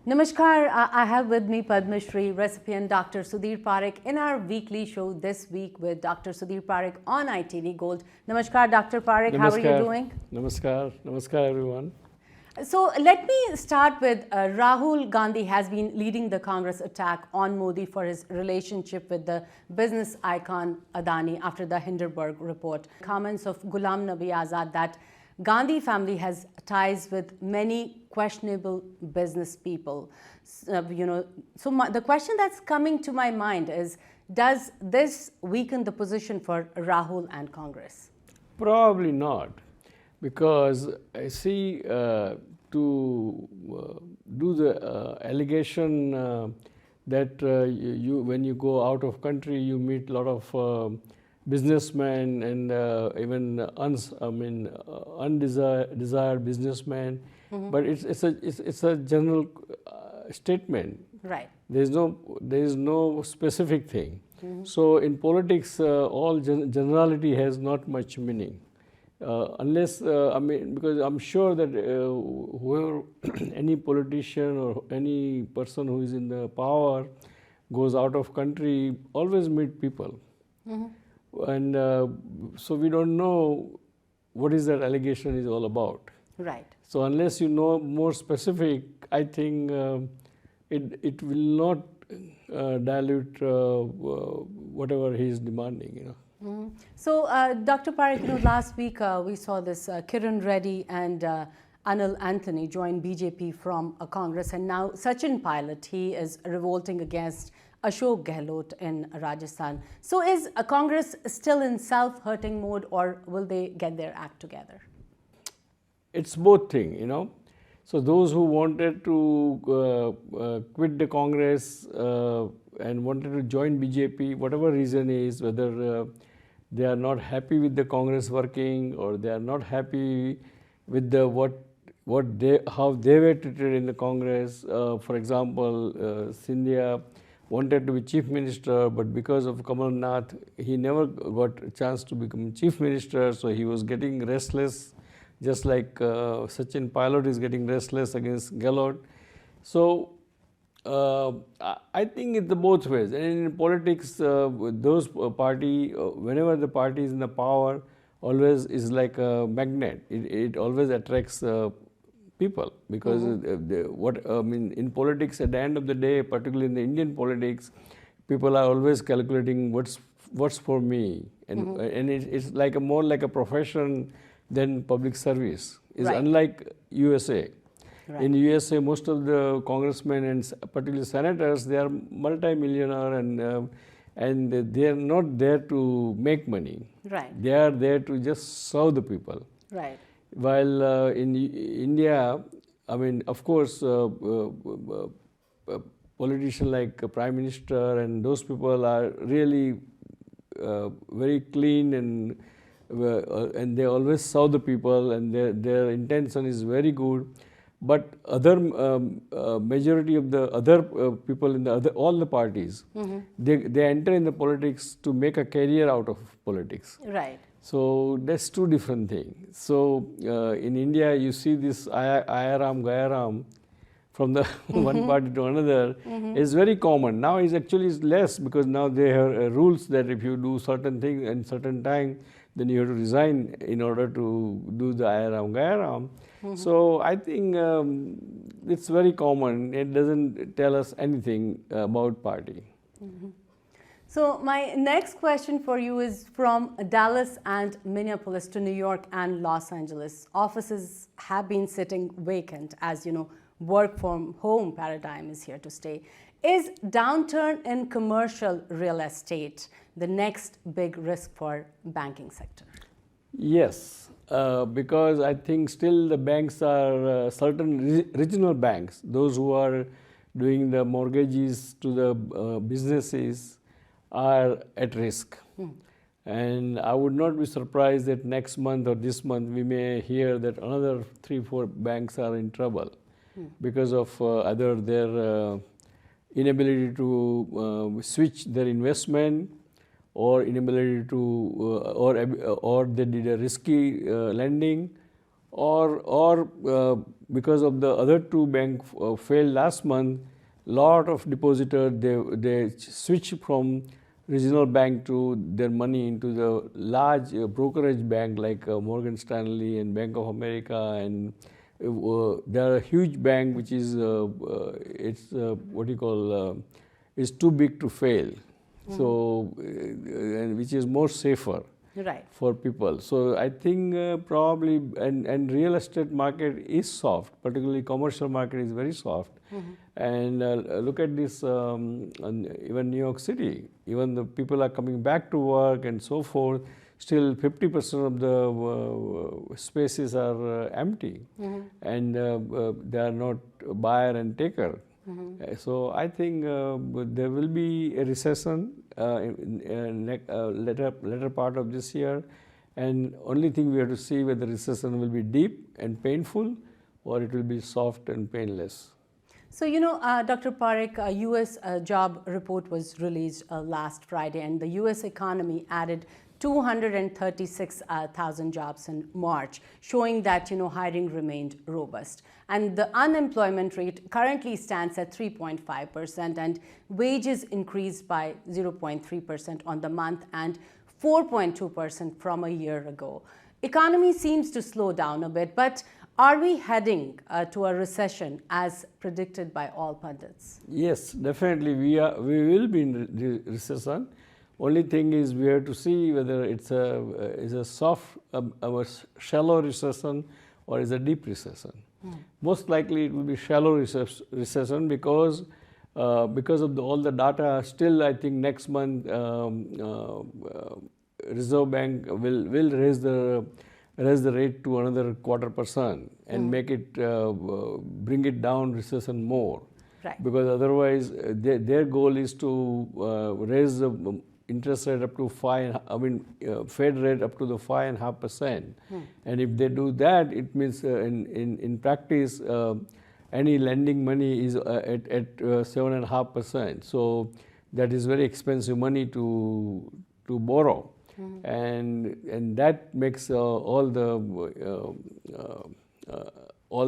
Namaskar, I have with me Padma Shri recipient Dr. Sudhir Parikh in our weekly show this week with Dr. Sudhir Parikh on ITV Gold. Namaskar, Dr. Parikh, Namaskar. how are you doing? Namaskar. Namaskar, everyone. So let me start with Rahul Gandhi has been leading the Congress attack on Modi for his relationship with the business icon Adani after the Hindenburg report. Comments of Ghulam Nabi Azad that Gandhi family has ties with many questionable business people. The question that's coming to my mind is, does this weaken the position for Rahul and Congress? Probably not, because I see to do the allegation that when you go out of country, you meet a lot of businessmen and even undesired businessmen. But it's a general statement. Right. There is no specific thing. So in politics, all generality has not much meaning. Unless, because I'm sure that whoever, any politician or any person who is in the power goes out of country, always meet people. And so we don't know what is that allegation is all about. Right. So unless you know more specific, I think it will not dilute whatever he is demanding, So, Dr. Parikh, last week we saw this Kiran Reddy and Anil Anthony join BJP from Congress, and now Sachin Pilot, he is revolting against Ashok Gehlot in Rajasthan. So is Congress still in self-hurting mode, or will they get their act together? It's both things, So those who wanted to quit the Congress and wanted to join BJP, whatever reason is, whether they are not happy with the Congress working, or they are not happy with the how they were treated in the Congress. For example, Sindhya wanted to be chief minister, but because of Kamal Nath, he never got a chance to become chief minister, so he was getting restless, just like Sachin Pilot is getting restless against Gehlot. So I think it's the both ways. And in politics, those party, whenever the party is in the power, always is like a magnet. It always attracts people, because in politics, at the end of the day, particularly in the Indian politics, people are always calculating what's for me, and it's like more like a profession than public service. It's unlike USA. Right. In USA, most of the congressmen and particularly senators, they are multi-millionaire, and they are not there to make money. Right. They are there to just serve the people. Right. While in India, of course, politicians like Prime Minister and those people are really very clean, and they always serve the people, and their intention is very good. But other majority of the other people in all the parties, they enter in the politics to make a career out of politics. Right. So that's two different things. So in India, you see this Ayaram Gayaram from the one party to another is very common. Now it's actually less, because now they have rules that if you do certain things in certain time, then you have to resign in order to do the Ayaram Gayaram. So I think it's very common. It doesn't tell us anything about party. So my next question for you is from Dallas and Minneapolis to New York and Los Angeles. Offices have been sitting vacant, as work from home paradigm is here to stay. Is downturn in commercial real estate the next big risk for banking sector? Yes, because I think still the banks are certain regional banks, those who are doing the mortgages to the businesses, are at risk. And I would not be surprised that next month or this month we may hear that another 3-4 banks are in trouble because of either their inability to switch their investment, or inability to or they did a risky lending, or because of the other two banks failed last month, lot of depositors they switch from regional bank to their money into the large brokerage bank like Morgan Stanley and Bank of America, and there are a huge bank which is it's what you call is too big to fail. So and which is more safer Right. for people. So I think probably and real estate market is soft, particularly commercial market is very soft. And look at this, even New York City, even the people are coming back to work and so forth, still 50% of the spaces are empty, and they are not buyer and taker. So I think there will be a recession in later part of this year, and only thing we have to see whether recession will be deep and painful or it will be soft and painless. So, Dr. Parikh, a U.S. job report was released last Friday, and the U.S. economy added 236,000 jobs in March, showing that, hiring remained robust. And the unemployment rate currently stands at 3.5%, and wages increased by 0.3% on the month and 4.2% from a year ago. Economy seems to slow down a bit, but are we heading to a recession as predicted by all pundits? Yes, definitely we will be in recession. Only thing is we have to see whether it's a soft, a shallow recession or is a deep recession. Most likely it will be shallow recession because of all the data. Still, I think next month Reserve Bank will raise the rate to another 0.25% and make it bring it down recession more. Right. Because otherwise their goal is to raise the interest rate up to Fed rate up to the 5.5%. And if they do that, it means in practice any lending money is at 7.5%. So that is very expensive money to borrow. And that makes all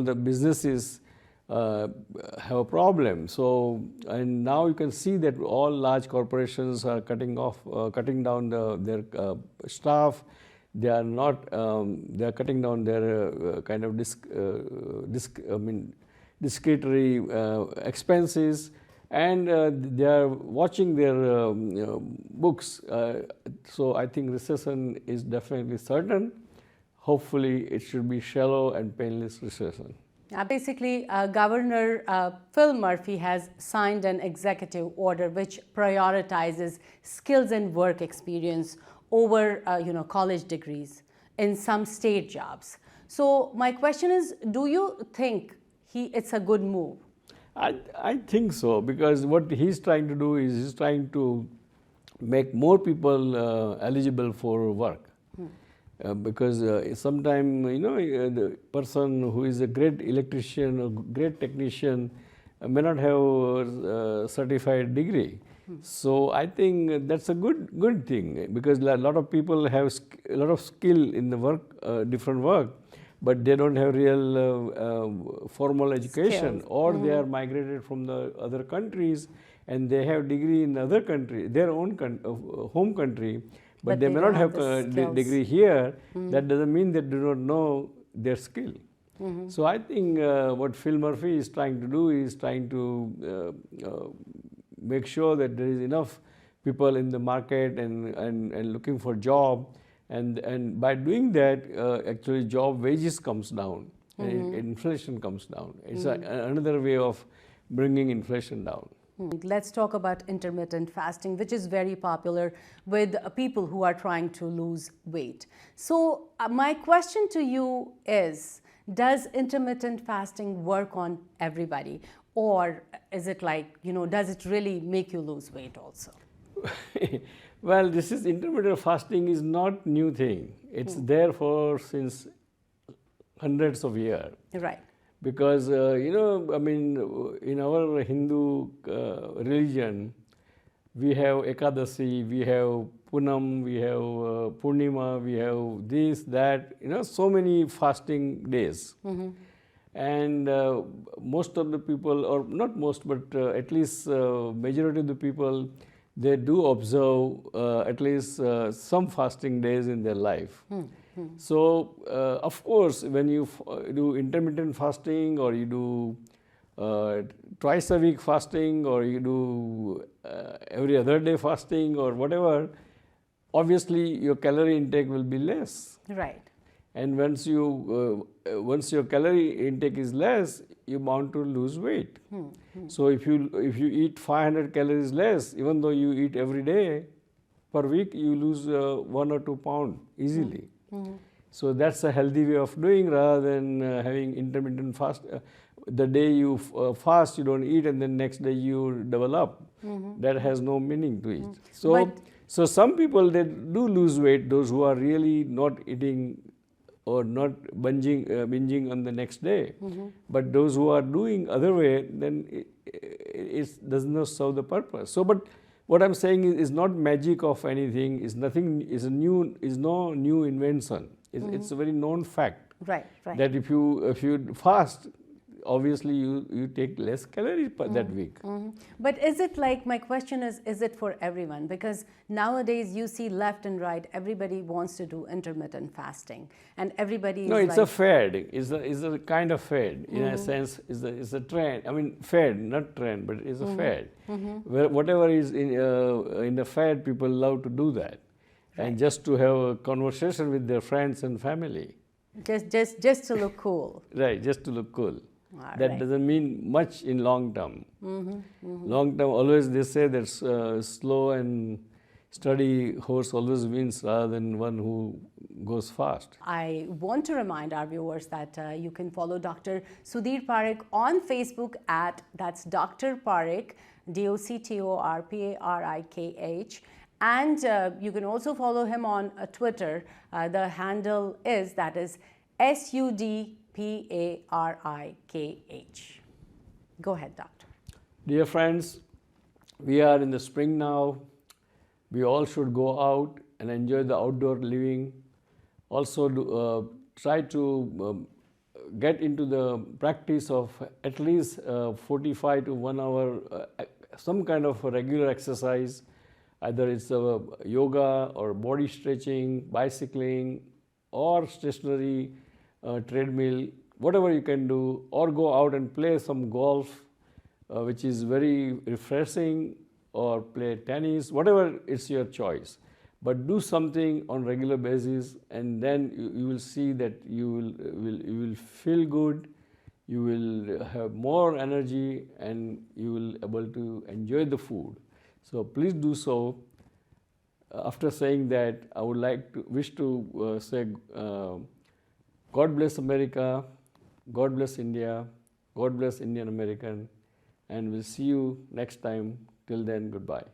the businesses have a problem. So, and now you can see that all large corporations are cutting down their staff. They are not. They are cutting down their kind of discretionary expenses, and they are watching their books. So I think recession is definitely certain. Hopefully, it should be shallow and painless recession. Basically, Governor Phil Murphy has signed an executive order which prioritizes skills and work experience over, college degrees in some state jobs. So my question is, do you think it's a good move? I think so, because what he's trying to do is he's trying to make more people eligible for work. Because sometimes, the person who is a great electrician or great technician may not have a certified degree. So I think that's a good thing, because a lot of people have a lot of skill in the work, different work, but they don't have real formal education, or they are migrated from the other countries and they have degree in other country, their own home country. But they may not have a degree here. That doesn't mean they do not know their skill. So I think what Phil Murphy is trying to do is trying to make sure that there is enough people in the market and looking for job. And by doing that, actually job wages comes down, and inflation comes down. It's another way of bringing inflation down. Let's talk about intermittent fasting, which is very popular with people who are trying to lose weight. So my question to you is, does intermittent fasting work on everybody? Or is it like, does it really make you lose weight also? Well, this is intermittent fasting is not new thing. It's there since hundreds of years. Right. Because, in our Hindu religion, we have Ekadasi, we have Punam, we have Purnima, we have this, that, so many fasting days. And most of the people, or not most, but at least majority of the people, they do observe at least some fasting days in their life. So, of course, when you do intermittent fasting, or you do twice a week fasting, or you do every other day fasting, or whatever, obviously your calorie intake will be less. Right. And once your calorie intake is less, you're bound to lose weight. So if you eat 500 calories less, even though you eat every day, per week you lose 1 or 2 pounds easily. So that's a healthy way of doing, rather than having intermittent fast. The day you fast, you don't eat, and then next day you double up. That has no meaning to it. So some people, they do lose weight, those who are really not eating or not binging on the next day. But those who are doing other way, then it does not serve the purpose. So, but what I'm saying is not magic of anything. Is nothing. Is no new invention. It's a very known fact. Right. Right. That if you fast, obviously you take less calories per that week. But is it like, my question is it for everyone? Because nowadays you see left and right, everybody wants to do intermittent fasting, and everybody is it's a fad. It's a kind of fad. In a sense, it's a trend. I mean, fad, not trend, but it's a fad. Where whatever is in the fad, people love to do that. Right. And just to have a conversation with their friends and family. Just to look cool. Right, just to look cool. That right. Doesn't mean much in long term. Long term, always they say that slow and steady horse always wins, rather than one who goes fast. I want to remind our viewers that you can follow Dr. Sudhir Parikh on Facebook that's Dr. Parikh, DoctorParikh. And you can also follow him on Twitter. The handle is SUDPARIKH. Go ahead, doctor. Dear friends, we are in the spring now. We all should go out and enjoy the outdoor living. Also, try to get into the practice of at least 45 to 1 hour, some kind of a regular exercise. Either it's yoga or body stretching, bicycling, or stationary treadmill, whatever you can do, or go out and play some golf, which is very refreshing, or play tennis, whatever, it's your choice. But do something on regular basis, and then you will see that you will feel good, you will have more energy, and you will be able to enjoy the food. So please do so. After saying that, I would wish to say God bless America, God bless India, God bless Indian American, and we'll see you next time. Till then, goodbye.